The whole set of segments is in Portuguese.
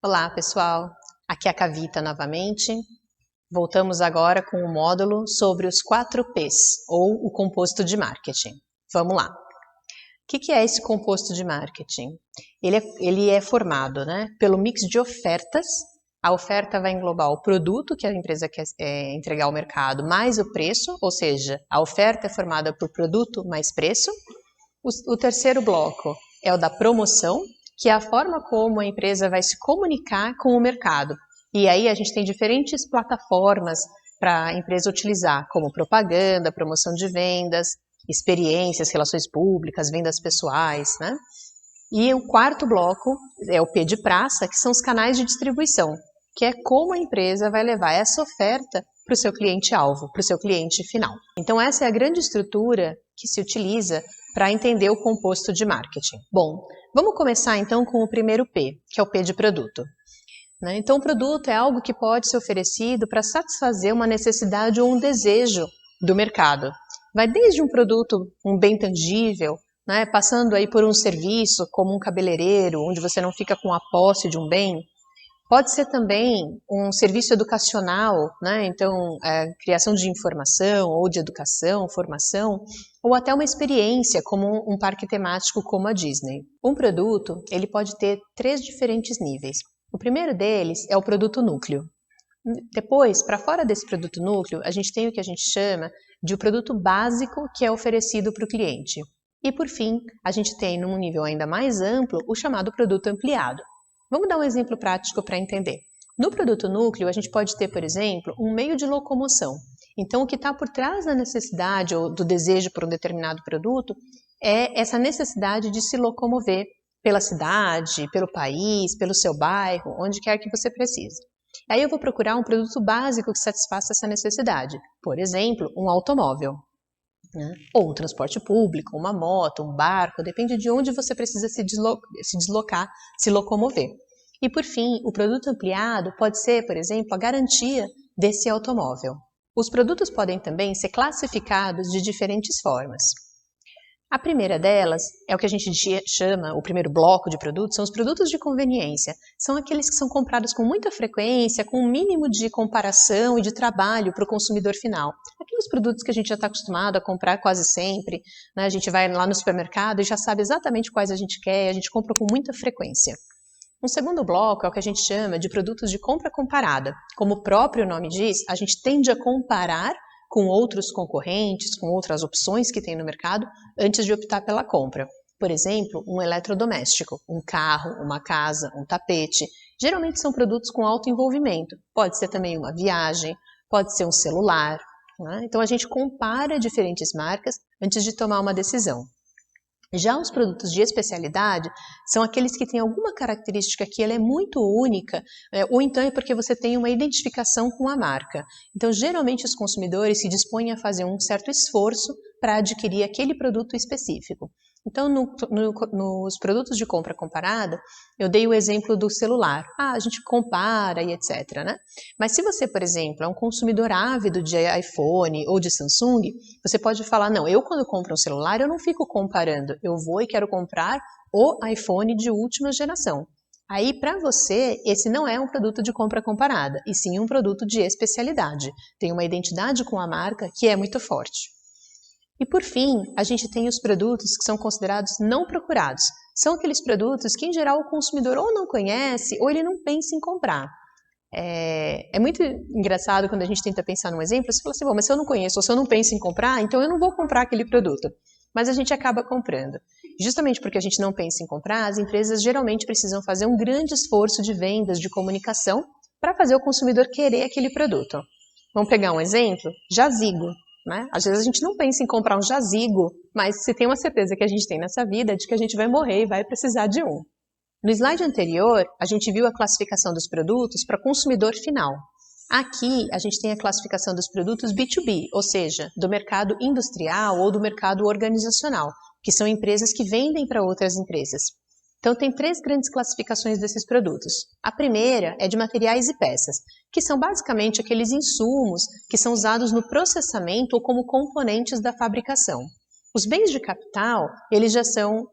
Olá, pessoal. Aqui é a Cavita novamente. Voltamos agora com o módulo sobre os 4 P's, ou o composto de marketing. Vamos lá. O que é esse composto de marketing? Ele é formado, pelo mix de ofertas. A oferta vai englobar o produto que a empresa quer entregar ao mercado, mais o preço, ou seja, a oferta é formada por produto mais preço. O terceiro bloco é o da promoção, que é a forma como a empresa vai se comunicar com o mercado. E aí a gente tem diferentes plataformas para a empresa utilizar, como propaganda, promoção de vendas, experiências, relações públicas, vendas pessoais, E o quarto bloco é o P de praça, que são os canais de distribuição, que é como a empresa vai levar essa oferta para o seu cliente-alvo, para o seu cliente final. Então essa é a grande estrutura que se utiliza para entender o composto de marketing. Bom, vamos começar então com o primeiro P, que é o P de produto. Então o produto é algo que pode ser oferecido para satisfazer uma necessidade ou um desejo do mercado. Vai desde um produto, um bem tangível, passando aí por um serviço como um cabeleireiro, onde você não fica com a posse de um bem. Pode ser também um serviço educacional, então criação de informação ou de educação, formação, ou até uma experiência como um parque temático como a Disney. Um produto, ele pode ter 3 diferentes níveis. O primeiro deles é o produto núcleo. Depois, para fora desse produto núcleo, a gente tem o que a gente chama de o produto básico que é oferecido para o cliente. E por fim, a gente tem num nível ainda mais amplo o chamado produto ampliado. Vamos dar um exemplo prático para entender. No produto núcleo, a gente pode ter, por exemplo, um meio de locomoção. Então, o que está por trás da necessidade ou do desejo por um determinado produto é essa necessidade de se locomover pela cidade, pelo país, pelo seu bairro, onde quer que você precise. Aí eu vou procurar um produto básico que satisfaça essa necessidade. Por exemplo, um automóvel. Ou um transporte público, uma moto, um barco, depende de onde você precisa se deslocar, se locomover. E por fim, o produto ampliado pode ser, por exemplo, a garantia desse automóvel. Os produtos podem também ser classificados de diferentes formas. A primeira delas é o que a gente chama, o primeiro bloco de produtos, são os produtos de conveniência. São aqueles que são comprados com muita frequência, com um mínimo de comparação e de trabalho para o consumidor final. Aqueles produtos que a gente já está acostumado a comprar quase sempre, A gente vai lá no supermercado e já sabe exatamente quais a gente quer, a gente compra com muita frequência. Um segundo bloco é o que a gente chama de produtos de compra comparada. Como o próprio nome diz, a gente tende a comparar com outros concorrentes, com outras opções que tem no mercado, antes de optar pela compra. Por exemplo, um eletrodoméstico, um carro, uma casa, um tapete. Geralmente são produtos com alto envolvimento. Pode ser também uma viagem, pode ser um celular. Então a gente compara diferentes marcas antes de tomar uma decisão. Já os produtos de especialidade são aqueles que têm alguma característica que ela é muito única, ou então é porque você tem uma identificação com a marca. Então, geralmente os consumidores se dispõem a fazer um certo esforço para adquirir aquele produto específico. Então, nos produtos de compra comparada, eu dei o exemplo do celular. A gente compara e etc, Mas se você, por exemplo, é um consumidor ávido de iPhone ou de Samsung, você pode falar, não, eu quando compro um celular, eu não fico comparando. Eu vou e quero comprar o iPhone de última geração. Aí, para você, esse não é um produto de compra comparada, e sim um produto de especialidade. Tem uma identidade com a marca que é muito forte. E por fim, a gente tem os produtos que são considerados não procurados. São aqueles produtos que, em geral, o consumidor ou não conhece ou ele não pensa em comprar. É muito engraçado quando a gente tenta pensar num exemplo, você fala assim, bom, mas se eu não conheço ou se eu não penso em comprar, então eu não vou comprar aquele produto. Mas a gente acaba comprando. Justamente porque a gente não pensa em comprar, as empresas geralmente precisam fazer um grande esforço de vendas, de comunicação, para fazer o consumidor querer aquele produto. Vamos pegar um exemplo? Jazigo. Às vezes a gente não pensa em comprar um jazigo, mas se tem uma certeza que a gente tem nessa vida de que a gente vai morrer e vai precisar de um. No slide anterior, a gente viu a classificação dos produtos para consumidor final. Aqui, a gente tem a classificação dos produtos B2B, ou seja, do mercado industrial ou do mercado organizacional, que são empresas que vendem para outras empresas. Então, tem 3 grandes classificações desses produtos. A primeira é de materiais e peças, que são basicamente aqueles insumos que são usados no processamento ou como componentes da fabricação. Os bens de capital, eles já são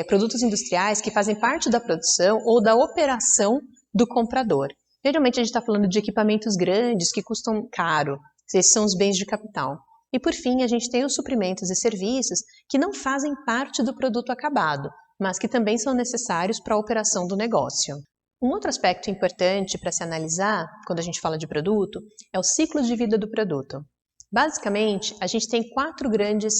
produtos industriais que fazem parte da produção ou da operação do comprador. Geralmente a gente está falando de equipamentos grandes que custam caro, esses são os bens de capital. E por fim, a gente tem os suprimentos e serviços que não fazem parte do produto acabado, mas que também são necessários para a operação do negócio. Um outro aspecto importante para se analisar quando a gente fala de produto é o ciclo de vida do produto. Basicamente, a gente tem 4 grandes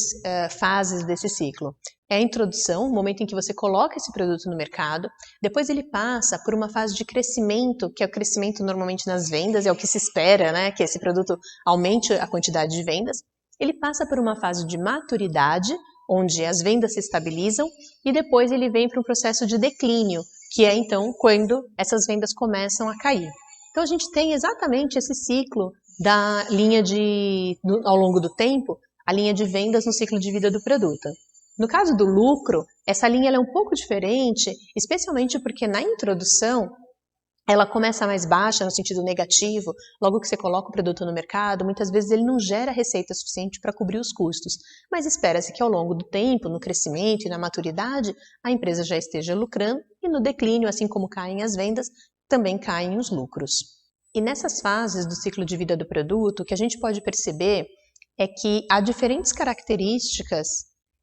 fases desse ciclo. É a introdução, o momento em que você coloca esse produto no mercado, depois ele passa por uma fase de crescimento, que é o crescimento normalmente nas vendas, é o que se espera, né, que esse produto aumente a quantidade de vendas. Ele passa por uma fase de maturidade, onde as vendas se estabilizam, e depois ele vem para um processo de declínio, que é então quando essas vendas começam a cair. Então a gente tem exatamente esse ciclo da linha ao longo do tempo, a linha de vendas no ciclo de vida do produto. No caso do lucro, essa linha é um pouco diferente, especialmente porque na introdução ela começa mais baixa, no sentido negativo, logo que você coloca o produto no mercado, muitas vezes ele não gera receita suficiente para cobrir os custos, mas espera-se que ao longo do tempo, no crescimento e na maturidade, a empresa já esteja lucrando e no declínio, assim como caem as vendas, também caem os lucros. E nessas fases do ciclo de vida do produto, o que a gente pode perceber é que há diferentes características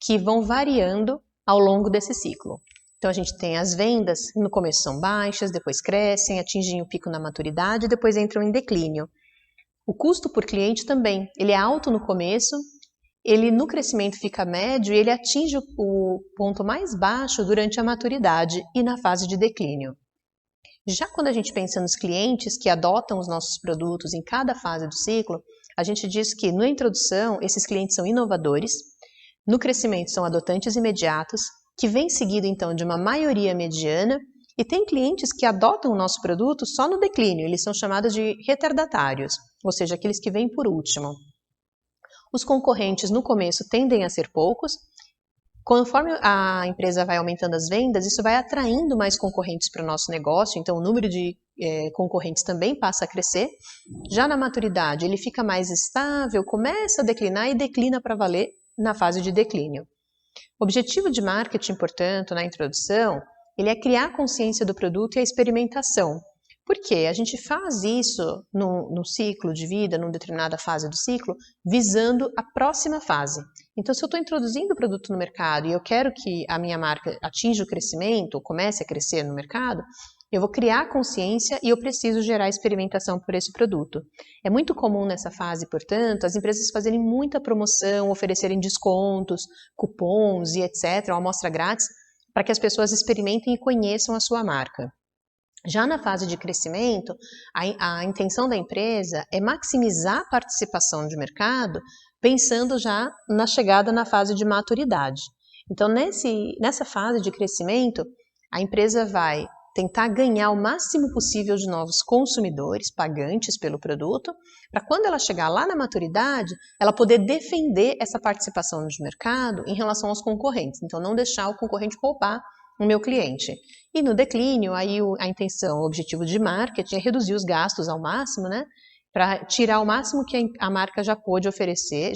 que vão variando ao longo desse ciclo. Então a gente tem as vendas, no começo são baixas, depois crescem, atingem o pico na maturidade e depois entram em declínio. O custo por cliente também, ele é alto no começo, ele no crescimento fica médio e ele atinge o ponto mais baixo durante a maturidade e na fase de declínio. Já quando a gente pensa nos clientes que adotam os nossos produtos em cada fase do ciclo, a gente diz que na introdução esses clientes são inovadores, no crescimento são adotantes imediatos, que vem seguido então de uma maioria mediana, e tem clientes que adotam o nosso produto só no declínio, eles são chamados de retardatários, ou seja, aqueles que vêm por último. Os concorrentes no começo tendem a ser poucos, conforme a empresa vai aumentando as vendas, isso vai atraindo mais concorrentes para o nosso negócio, então o número de concorrentes também passa a crescer. Já na maturidade ele fica mais estável, começa a declinar e declina para valer na fase de declínio. O objetivo de marketing, portanto, na introdução, ele é criar a consciência do produto e a experimentação. Por quê? A gente faz isso no ciclo de vida, numa determinada fase do ciclo, visando a próxima fase. Então, se eu estou introduzindo o produto no mercado e eu quero que a minha marca atinja o crescimento, ou comece a crescer no mercado, eu vou criar consciência e eu preciso gerar experimentação por esse produto. É muito comum nessa fase, portanto, as empresas fazerem muita promoção, oferecerem descontos, cupons e etc., uma amostra grátis, para que as pessoas experimentem e conheçam a sua marca. Já na fase de crescimento, a intenção da empresa é maximizar a participação de mercado, pensando já na chegada na fase de maturidade. Então, nessa fase de crescimento, a empresa vai tentar ganhar o máximo possível de novos consumidores, pagantes pelo produto, para quando ela chegar lá na maturidade, ela poder defender essa participação de mercado em relação aos concorrentes. Então, não deixar o concorrente roubar o meu cliente. E no declínio, aí a intenção, o objetivo de marketing é reduzir os gastos ao máximo, né? Para tirar o máximo que a marca já pode oferecer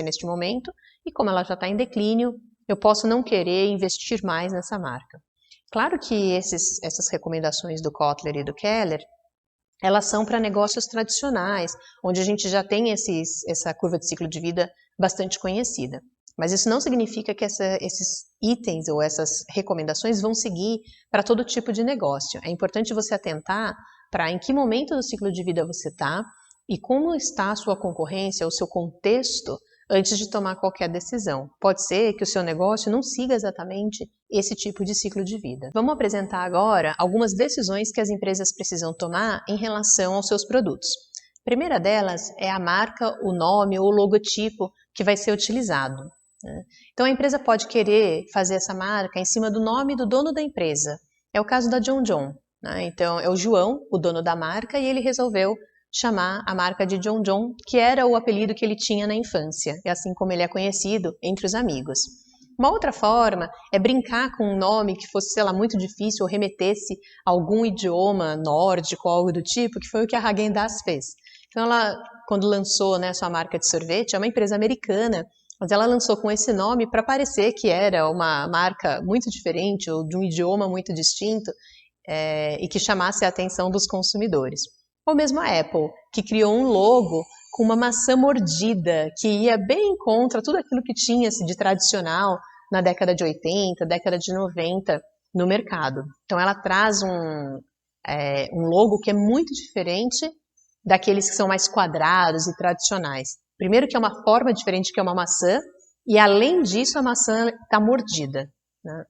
neste momento, e como ela já está em declínio, eu posso não querer investir mais nessa marca. Claro que essas recomendações do Kotler e do Keller, elas são para negócios tradicionais, onde a gente já tem essa curva de ciclo de vida bastante conhecida. Mas isso não significa que esses itens ou essas recomendações vão seguir para todo tipo de negócio. É importante você atentar para em que momento do ciclo de vida você está e como está a sua concorrência, o seu contexto, antes de tomar qualquer decisão. Pode ser que o seu negócio não siga exatamente esse tipo de ciclo de vida. Vamos apresentar agora algumas decisões que as empresas precisam tomar em relação aos seus produtos. A primeira delas é a marca, o nome ou o logotipo que vai ser utilizado. Então a empresa pode querer fazer essa marca em cima do nome do dono da empresa. É o caso da John John. Então é o João, o dono da marca, e ele resolveu chamar a marca de John John, que era o apelido que ele tinha na infância, e assim como ele é conhecido entre os amigos. Uma outra forma é brincar com um nome que fosse, sei lá, muito difícil ou remetesse a algum idioma nórdico ou algo do tipo, que foi o que a Häagen-Dazs fez. Então ela, quando lançou, né, sua marca de sorvete, é uma empresa americana, mas ela lançou com esse nome para parecer que era uma marca muito diferente ou de um idioma muito distinto, e que chamasse a atenção dos consumidores. Ou mesmo a Apple, que criou um logo com uma maçã mordida, que ia bem contra tudo aquilo que tinha-se de tradicional na década de 80, década de 90 no mercado. Então ela traz um logo que é muito diferente daqueles que são mais quadrados e tradicionais. Primeiro que é uma forma diferente, que é uma maçã, e além disso a maçã está mordida, né?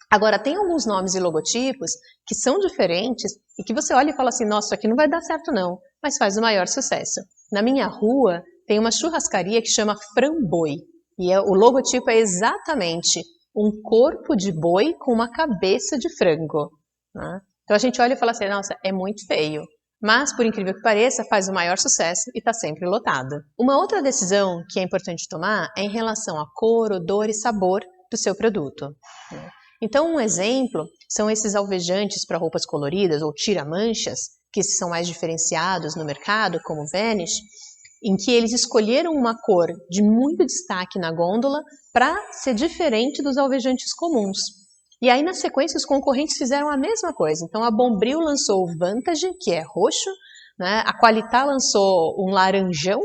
Agora, tem alguns nomes e logotipos que são diferentes e que você olha e fala assim, nossa, isso aqui não vai dar certo não, mas faz o maior sucesso. Na minha rua tem uma churrascaria que chama Framboi, e o logotipo é exatamente um corpo de boi com uma cabeça de frango, né? Então a gente olha e fala assim, nossa, é muito feio. Mas, por incrível que pareça, faz o maior sucesso e está sempre lotado. Uma outra decisão que é importante tomar é em relação à cor, odor e sabor do seu produto, né? Então, um exemplo são esses alvejantes para roupas coloridas ou tira-manchas, que são mais diferenciados no mercado, como o Vanish, em que eles escolheram uma cor de muito destaque na gôndola para ser diferente dos alvejantes comuns. E aí, na sequência, os concorrentes fizeram a mesma coisa. Então, a Bombril lançou o Vantage, que é roxo, né? A Qualitá lançou um laranjão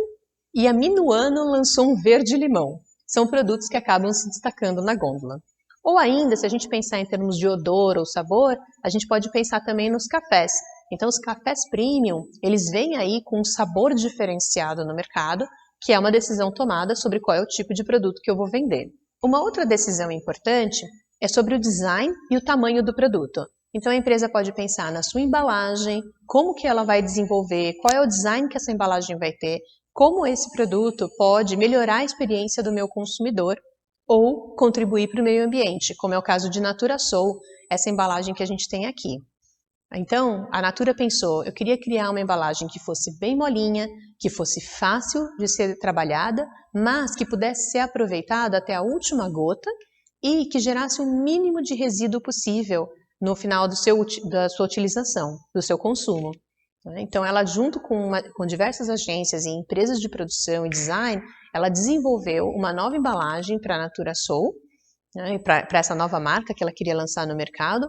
e a Minuano lançou um verde-limão. São produtos que acabam se destacando na gôndola. Ou ainda, se a gente pensar em termos de odor ou sabor, a gente pode pensar também nos cafés. Então, os cafés premium, eles vêm aí com um sabor diferenciado no mercado, que é uma decisão tomada sobre qual é o tipo de produto que eu vou vender. Uma outra decisão importante é sobre o design e o tamanho do produto. Então, a empresa pode pensar na sua embalagem, como que ela vai desenvolver, qual é o design que essa embalagem vai ter, como esse produto pode melhorar a experiência do meu consumidor, ou contribuir para o meio ambiente, como é o caso de Natura Soul, essa embalagem que a gente tem aqui. Então, a Natura pensou, eu queria criar uma embalagem que fosse bem molinha, que fosse fácil de ser trabalhada, mas que pudesse ser aproveitada até a última gota e que gerasse o mínimo de resíduo possível no final da sua utilização, do seu consumo. Então, ela junto com diversas agências e empresas de produção e design, ela desenvolveu uma nova embalagem para a Natura Soul, né, para essa nova marca que ela queria lançar no mercado,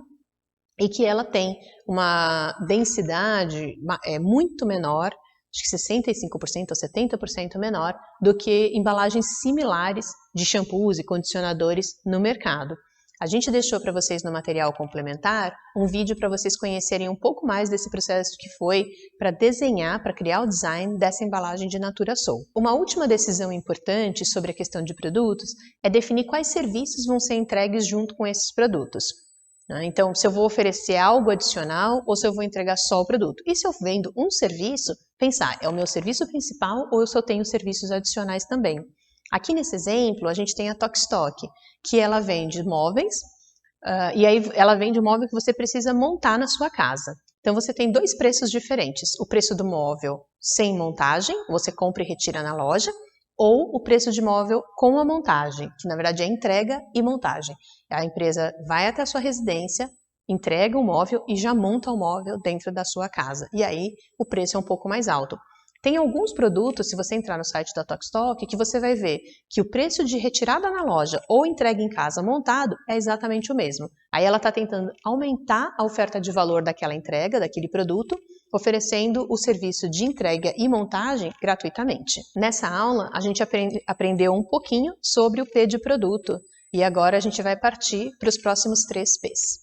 e que ela tem uma densidade muito menor, acho que 65% ou 70% menor, do que embalagens similares de shampoos e condicionadores no mercado. A gente deixou para vocês no material complementar um vídeo para vocês conhecerem um pouco mais desse processo que foi para desenhar, para criar o design dessa embalagem de Natura Soul. Uma última decisão importante sobre a questão de produtos é definir quais serviços vão ser entregues junto com esses produtos. Então, se eu vou oferecer algo adicional ou se eu vou entregar só o produto. E se eu vendo um serviço, pensar, é o meu serviço principal ou eu só tenho serviços adicionais também? Aqui nesse exemplo, a gente tem a Tokstok, que ela vende móveis, e aí ela vende um móvel que você precisa montar na sua casa. Então você tem dois preços diferentes, o preço do móvel sem montagem, você compra e retira na loja, ou o preço de móvel com a montagem, que na verdade é entrega e montagem. A empresa vai até a sua residência, entrega o móvel e já monta o móvel dentro da sua casa. E aí o preço é um pouco mais alto. Tem alguns produtos, se você entrar no site da Tokstok, que você vai ver que o preço de retirada na loja ou entrega em casa montado é exatamente o mesmo. Aí ela está tentando aumentar a oferta de valor daquela entrega, daquele produto, oferecendo o serviço de entrega e montagem gratuitamente. Nessa aula, a gente aprendeu um pouquinho sobre o P de produto e agora a gente vai partir para os próximos 3 Ps.